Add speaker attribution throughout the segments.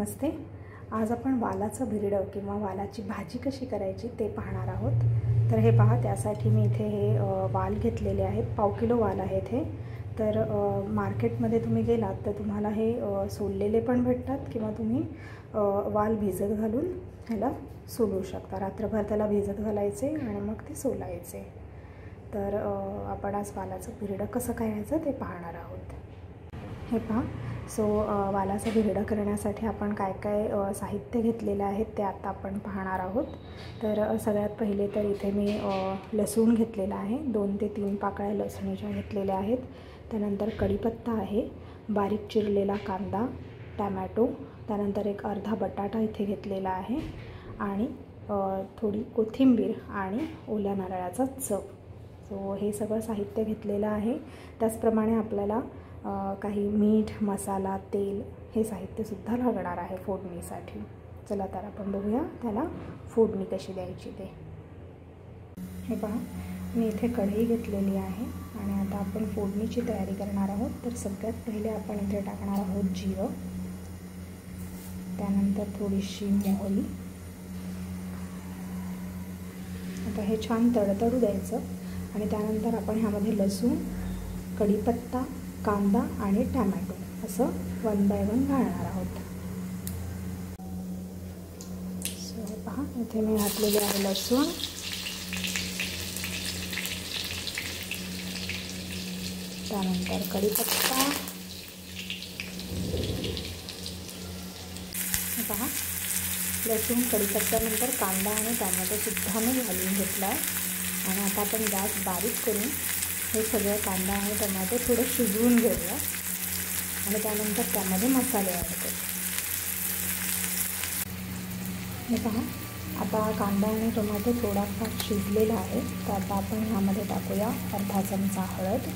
Speaker 1: नमस्ते। आज आपण वालाचं भिरडं किंवा वालाची भाजी कशी करायची ते पाहणार आहोत। तर हे पहा, त्यासाठी मी इथे हे वाल घेतलेले आहेत। पाव किलो वाल आहेत हे। तर मार्केटमध्ये तुम्ही गेलात तर तुम्हाला हे सोललेले पण भेटतात किंवा तुम्ही वाल भिजत घालून ह्याला सोलू शकता। रात्रभर त्याला भिजत घालायचे आणि मग ते सोलायचे। तर आपण आज वालाचं भिरडं कसं करायचं ते पाहणार आहोत। हे पहा, वालाचं भिरडं करण्यासाठी आपण काय काय साहित्य घेतलेलं आहे ते आता आपण पाहणार आहोत। तर सगळ्यात पहिले तर इथे मी लसूण घेतलेला आहे। 2 ते 3 पाकळ्या लसणीच्या घेतलेल्या आहेत। त्यानंतर कढीपत्ता आहे, बारीक चिरलेला कांदा, टॅमॅटो, त्यानंतर एक अर्धा बटाटा इथे घेतलेला आहे आणि थोडी कोथिंबीर आणि ओल्या नारळाचा चव। हे सगळं साहित्य घेतलेलं आहे। त्याचप्रमाणे आपल्याला काही मीठ, मसाला, तेल हे साहित्यसुद्धा लागणार आहे फोडणीसाठी। चला तर आपण बघूया त्याला फोडणी कशी द्यायची ते। हे पहा, मी इथे कढई घेतलेली आहे आणि आता आपण फोडणीची तयारी करणार आहोत। तर सगळ्यात पहिले आपण इथे टाकणार आहोत जिरं, त्यानंतर थोडीशी मोहरी। आता हे छान तडतडू द्यायचं आणि त्यानंतर आपण ह्यामध्ये लसूण, कढीपत्ता, कांदा आणि टॅमॅटो असं 1 बाय 1 घालणार आहोत। हे पहा, इथे मी घातलेले आहे लसूण, त्यानंतर कढीपत्ता। हे पहा, लसूण, कढीपत्त्यानंतर कांदा आणि टॅमॅटोसुद्धा मी घालून घेतला आहे आणि आता आपण गॅस बारीक करून हे सगळं कांदा आणि टोमॅटो थोडं शिजवून घेऊया आणि त्यानंतर त्यामध्ये मसाले ॲड करू। हे पहा, आता कांदा आणि टोमॅटो थोडाफार शिजलेला आहे। तर आता आपण ह्यामध्ये टाकूया अर्धा चमचा हळद,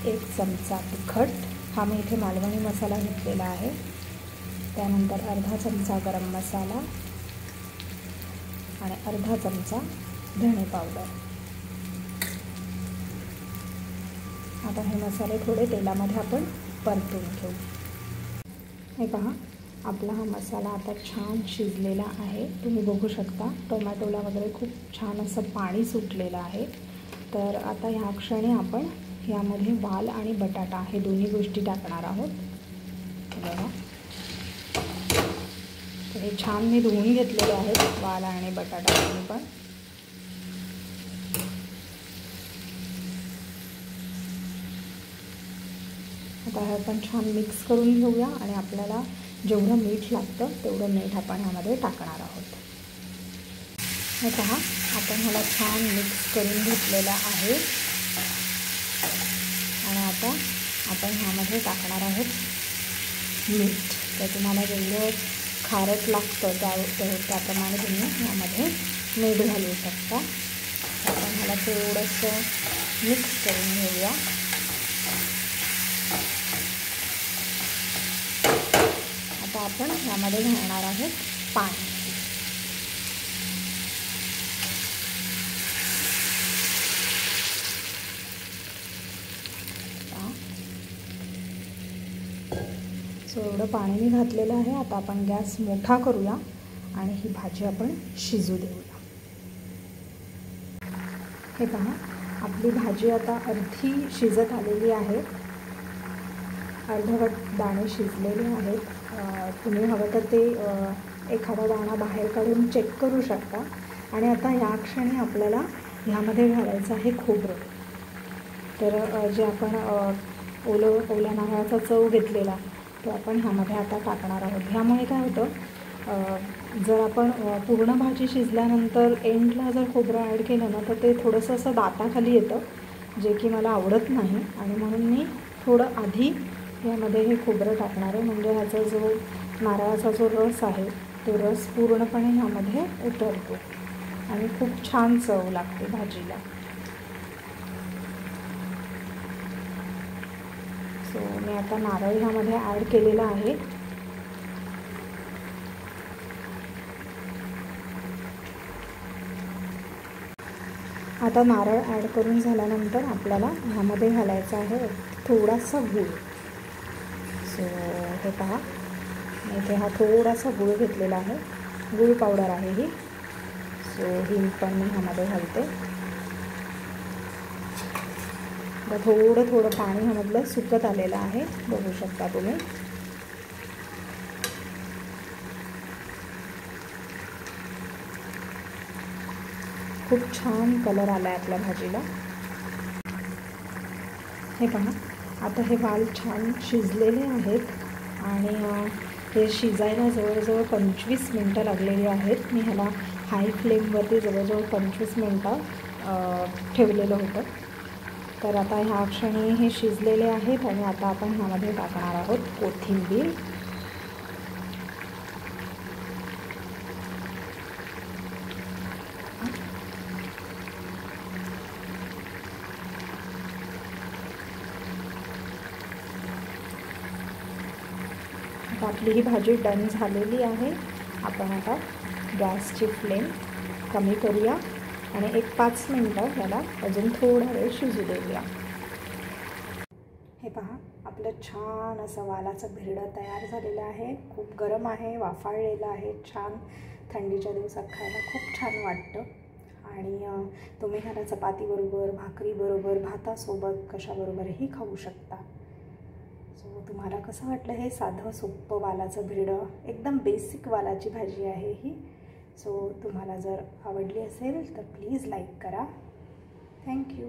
Speaker 1: 1 चमचा तिखट, हा मी इथे मालवणी मसाला घेतलेला आहे, त्यानंतर अर्धा चमचा गरम मसाला आणि अर्धा चमचा धणे पावडर। आता हे मसाले थोडे तेलामध्ये आपण परतून घेऊ। हे पहा, आपला हा मसाला आता छान शिजलेला आहे। तुम्ही बघू शकता टोमॅटोला वगैरे खूप छान असं पाणी सुटलेलं आहे। तर आता ह्या क्षणी आपण यामध्ये वाल आणि बटाटा हे दोन्ही गोष्टी टाकणार आहोत। बघा, तर हे छान मी धुवून घेतलेले आहेत वाल आणि बटाटा दोन्ही पण। आता हे आपण छान मिक्स करून घेऊया आणि आपल्याला जेवढं मीठ लागतं तेवढं मीठ आपण ह्यामध्ये टाकणार आहोत। हे पहा, आपण ह्याला छान मिक्स करून घेतलेलं आहे आणि आता आपण ह्यामध्ये टाकणार आहोत मीठ। तर तुम्हाला जेवढं खारट लागतं त्याप्रमाणे तुम्ही ह्यामध्ये मीठ घालू शकता। आपण ह्याला थोडंसं मिक्स करून घेऊया। आता आपण यामध्ये घालणार आहोत पाणी। एवढं पाणी मी घातलेलं आहे। आता आपण गॅस मोठा करूया आणि ही भाजी आपण शिजू देऊया। हे पहा, आपली भाजी आता अर्धी शिजत आलेली आहे। अर्धवट दाणे शिजलेले आहेत। तुम्ही हवं तर ते एखादा दाणा बाहेर काढून चेक करू शकता। आणि आता या क्षणी आपल्याला ह्यामध्ये घालायचं आहे खोबरं। तर जे आपण ओल्या नारळाचा चव घेतलेला तो आपण ह्यामध्ये आता टाकणार आहोत। ह्यामुळे काय होतं, जर आपण पूर्ण भाजी शिजल्यानंतर एंडला जर खोबरं ॲड केलं ना तर ते थोडंसं असं दाताखाली येतं, जे की मला आवडत नाही। आणि म्हणून मी थोडं आधी यामध्ये हे खोबरं टाकणार आहे, म्हणजे ह्याचा जो नारळाचा जो रस आहे तो रस पूर्णपणे ह्यामध्ये उतरतो आणि खूप छान चव लागते भाजीला। मी आता नारळ ह्यामध्ये ॲड केलेला आहे। आता नारळ ॲड करून झाल्यानंतर आपल्याला ह्यामध्ये घालायचं आहे थोडासा गूळ। हे पहा, इथे हा थोडासा गूळ घेतलेला आहे, गूळ पावडर आहे ही. सो ही पण मी ह्यामध्ये घालते. थोडं थोडं पाणी ह्यामधलं सुकत आलेलं आहे, बघू शकता तुम्ही. खूप छान कलर आला आहे आपल्या भाजीला. हे पहा, आता हे वाल छान शिजलेले आहेत आणि हे शिजायला जवळजवळ 25 मिनटं लागलेली आहेत. मी ह्याला हाय फ्लेमवरती जवळजवळ 25 मिनटं ठेवलेलं होतं. तर आता ह्या क्षणी हे शिजलेले आहेत आणि आता आपण ह्यामध्ये टाकणार आहोत कोथिंबीर. आपली ही भाजी डन झालेली आहे. आपण आता गॅसची फ्लेम कमी करूया आणि एक 5 मिनटं याला अजून थोडा वेळ शिजू देऊया. हे पहा, आपलं छान असं वालाचं भिरडं तयार झालेलं आहे. खूप गरम आहे, वाफाळलेलं आहे. छान थंडीच्या दिवसात खायला खूप छान वाटतं. आणि तुम्ही ह्याला चपातीबरोबर, भाकरीबरोबर, भातासोबत कशाबरोबरही खाऊ शकता. सो तुम्हाला कसं वाटलं हे साधं सोप्पं वालाचं भिरडं? एकदम बेसिक वालाची भाजी आहे ही. सो तुम्हाला जर आवडली असेल तर प्लीज लाईक करा. थँक्यू.